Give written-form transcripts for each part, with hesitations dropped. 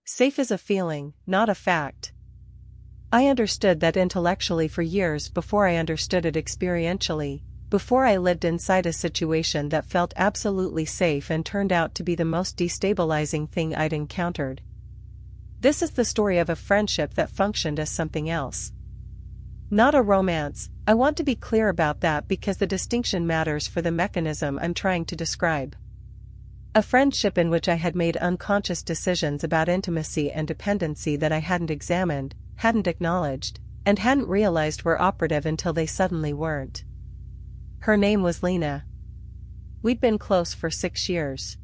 Safe is a feeling, not a fact. I understood that intellectually for years before I understood it experientially, before I lived inside a situation that felt absolutely safe and turned out to be the most destabilizing thing I'd encountered. This is the story of a friendship that functioned as something else. Not a romance. I want to be clear about that because the distinction matters for the mechanism I'm trying to describe. A friendship in which I had made unconscious decisions about intimacy and dependency that I hadn't examined, hadn't acknowledged, and hadn't realized were operative until they suddenly weren't. Her name was Lena. We'd been close for 6 years.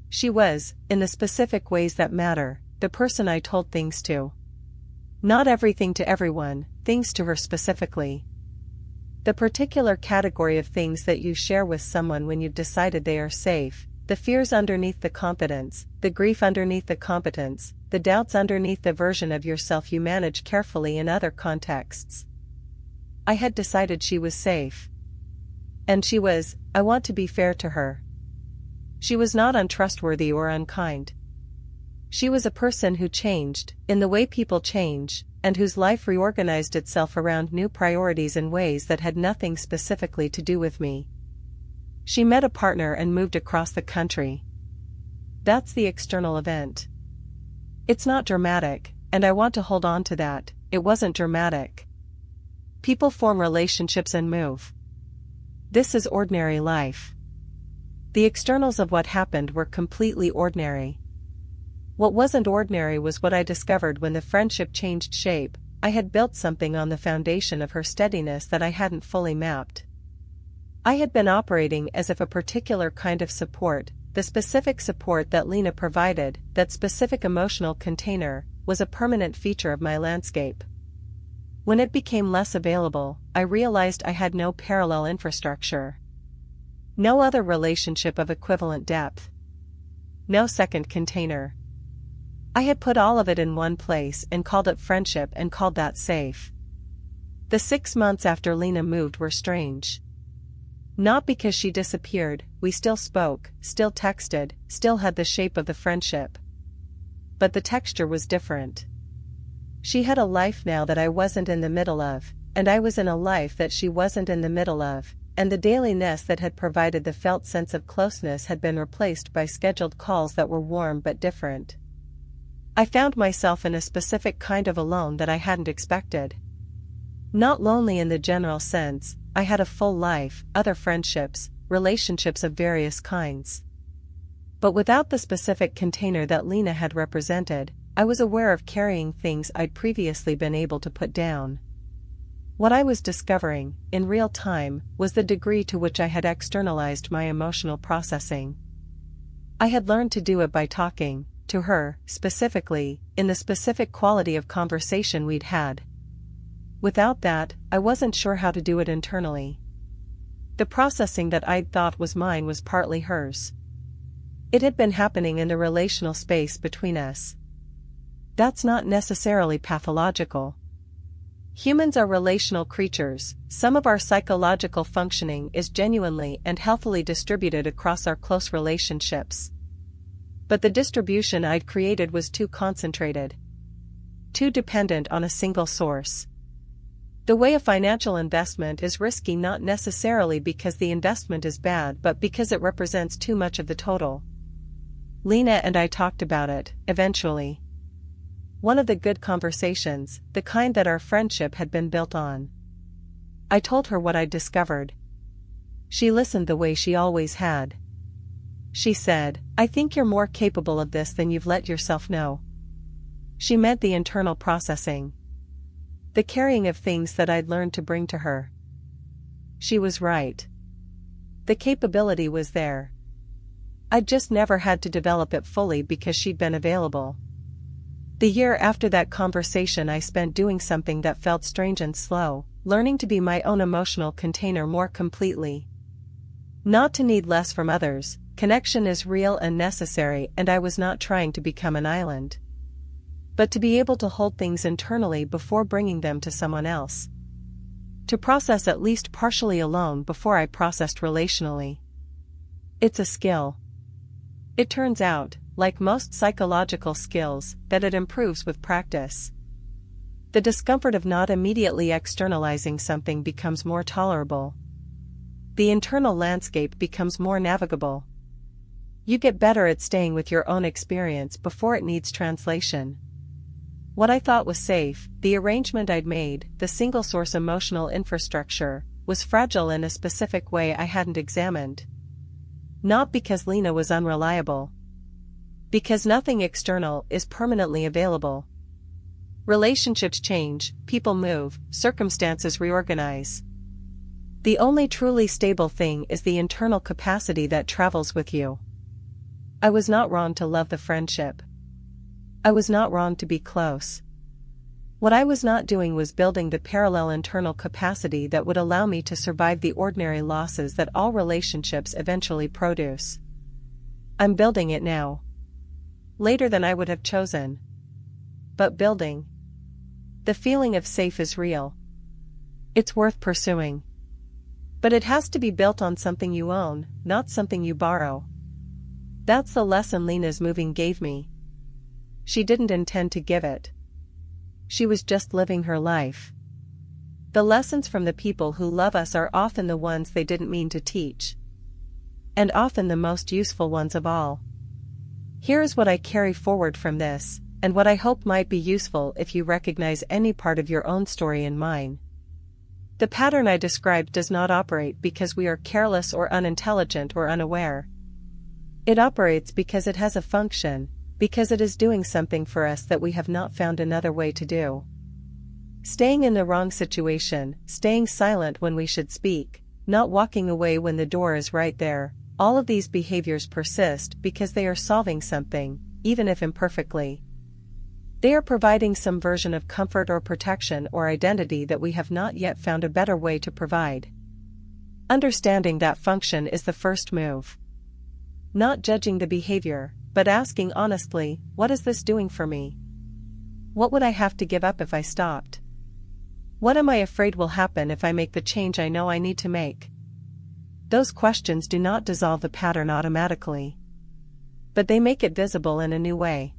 She was, in the specific ways that matter, the person I told things to. Not everything to everyone, things to her specifically. The particular category of things that you share with someone when you've decided they are safe, the fears underneath the confidence, the grief underneath the competence, the doubts underneath the version of yourself you manage carefully in other contexts. I had decided she was safe. And she was, I want to be fair to her. She was not untrustworthy or unkind. She was a person who changed, in the way people change, and whose life reorganized itself around new priorities in ways that had nothing specifically to do with me. She met a partner and moved across the country. That's the external event. It's not dramatic, and I want to hold on to that. It wasn't dramatic. People form relationships and move. This is ordinary life. The externals of what happened were completely ordinary. What wasn't ordinary was what I discovered when the friendship changed shape. I had built something on the foundation of her steadiness that I hadn't fully mapped. I had been operating as if a particular kind of support, the specific support that Lena provided, that specific emotional container, was a permanent feature of my landscape. When it became less available, I realized I had no parallel infrastructure. No other relationship of equivalent depth. No second container. I had put all of it in one place and called it friendship and called that safe. The 6 months after Lena moved were strange. Not because she disappeared, we still spoke, still texted, still had the shape of the friendship. But the texture was different. She had a life now that I wasn't in the middle of, and I was in a life that she wasn't in the middle of, and the dailiness that had provided the felt sense of closeness had been replaced by scheduled calls that were warm but different. I found myself in a specific kind of alone that I hadn't expected. Not lonely in the general sense, I had a full life, other friendships, relationships of various kinds. But without the specific container that Lena had represented, I was aware of carrying things I'd previously been able to put down. What I was discovering, in real time, was the degree to which I had externalized my emotional processing. I had learned to do it by talking, to her, specifically, in the specific quality of conversation we'd had. Without that, I wasn't sure how to do it internally. The processing that I'd thought was mine was partly hers. It had been happening in the relational space between us. That's not necessarily pathological. Humans are relational creatures. Some of our psychological functioning is genuinely and healthily distributed across our close relationships. But the distribution I'd created was too concentrated. Too dependent on a single source. The way a financial investment is risky not necessarily because the investment is bad but because it represents too much of the total. Lena and I talked about it, eventually. One of the good conversations, the kind that our friendship had been built on. I told her what I'd discovered. She listened the way she always had. She said, "I think you're more capable of this than you've let yourself know." She meant the internal processing. The carrying of things that I'd learned to bring to her. She was right. The capability was there. I'd just never had to develop it fully because she'd been available. The year after that conversation I spent doing something that felt strange and slow, learning to be my own emotional container more completely. Not to need less from others, connection is real and necessary, and I was not trying to become an island. But to be able to hold things internally before bringing them to someone else. To process at least partially alone before I processed relationally. It's a skill. It turns out, like most psychological skills, that it improves with practice. The discomfort of not immediately externalizing something becomes more tolerable. The internal landscape becomes more navigable. You get better at staying with your own experience before it needs translation. What I thought was safe, the arrangement I'd made, the single-source emotional infrastructure, was fragile in a specific way I hadn't examined. Not because Lena was unreliable. Because nothing external is permanently available. Relationships change, people move, circumstances reorganize. The only truly stable thing is the internal capacity that travels with you. I was not wrong to love the friendship. I was not wrong to be close. What I was not doing was building the parallel internal capacity that would allow me to survive the ordinary losses that all relationships eventually produce. I'm building it now. Later than I would have chosen. But building. The feeling of safe is real. It's worth pursuing. But it has to be built on something you own, not something you borrow. That's the lesson Lena's moving gave me. She didn't intend to give it. She was just living her life. The lessons from the people who love us are often the ones they didn't mean to teach. And often the most useful ones of all. Here is what I carry forward from this, and what I hope might be useful if you recognize any part of your own story in mine. The pattern I described does not operate because we are careless or unintelligent or unaware. It operates because it has a function, because it is doing something for us that we have not found another way to do. Staying in the wrong situation, staying silent when we should speak, not walking away when the door is right there, all of these behaviors persist because they are solving something, even if imperfectly. They are providing some version of comfort or protection or identity that we have not yet found a better way to provide. Understanding that function is the first move. Not judging the behavior, but asking honestly, what is this doing for me? What would I have to give up if I stopped? What am I afraid will happen if I make the change I know I need to make? Those questions do not dissolve the pattern automatically. But they make it visible in a new way.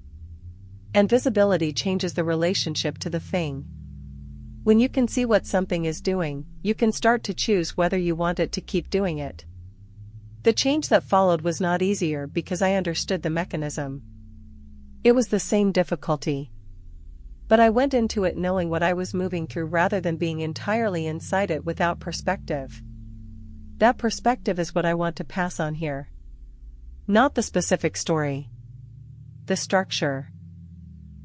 And visibility changes the relationship to the thing. When you can see what something is doing, you can start to choose whether you want it to keep doing it. The change that followed was not easier because I understood the mechanism. It was the same difficulty. But I went into it knowing what I was moving through rather than being entirely inside it without perspective. That perspective is what I want to pass on here. Not the specific story. The structure.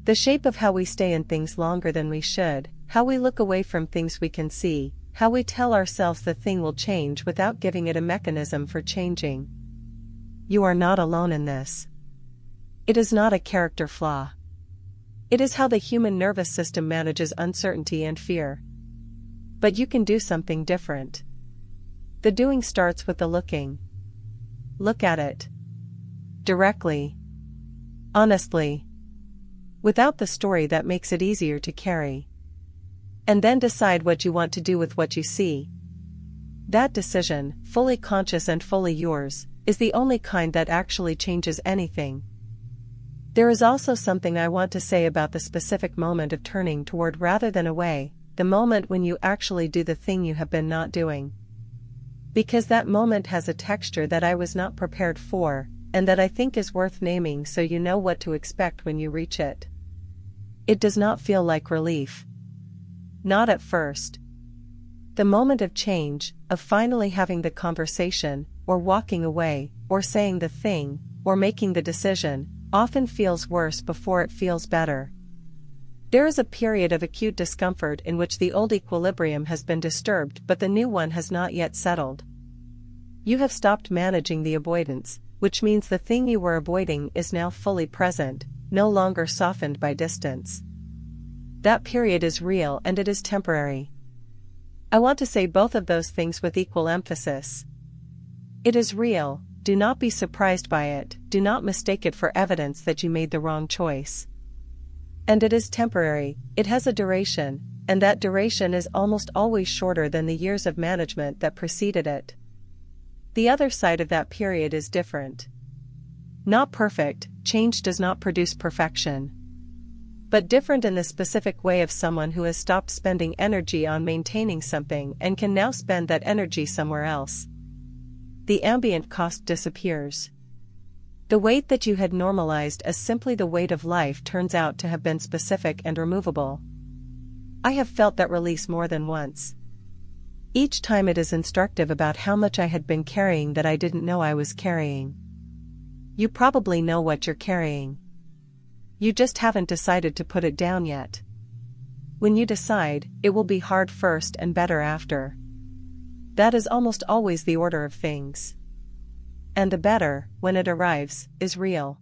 The shape of how we stay in things longer than we should, how we look away from things we can see, how we tell ourselves the thing will change without giving it a mechanism for changing. You are not alone in this. It is not a character flaw. It is how the human nervous system manages uncertainty and fear. But you can do something different. The doing starts with the looking. Look at it. Directly. Honestly. Without the story that makes it easier to carry. And then decide what you want to do with what you see. That decision, fully conscious and fully yours, is the only kind that actually changes anything. There is also something I want to say about the specific moment of turning toward rather than away, the moment when you actually do the thing you have been not doing. Because that moment has a texture that I was not prepared for, and that I think is worth naming so you know what to expect when you reach it. It does not feel like relief. Not at first. The moment of change, of finally having the conversation, or walking away, or saying the thing, or making the decision, often feels worse before it feels better. There is a period of acute discomfort in which the old equilibrium has been disturbed but the new one has not yet settled. You have stopped managing the avoidance, which means the thing you were avoiding is now fully present, no longer softened by distance. That period is real and it is temporary. I want to say both of those things with equal emphasis. It is real, do not be surprised by it, do not mistake it for evidence that you made the wrong choice. And it is temporary, it has a duration, and that duration is almost always shorter than the years of management that preceded it. The other side of that period is different. Not perfect, change does not produce perfection. But different in the specific way of someone who has stopped spending energy on maintaining something and can now spend that energy somewhere else. The ambient cost disappears. The weight that you had normalized as simply the weight of life turns out to have been specific and removable. I have felt that release more than once. Each time it is instructive about how much I had been carrying that I didn't know I was carrying. You probably know what you're carrying. You just haven't decided to put it down yet. When you decide, it will be hard first and better after. That is almost always the order of things. And the better, when it arrives, is real.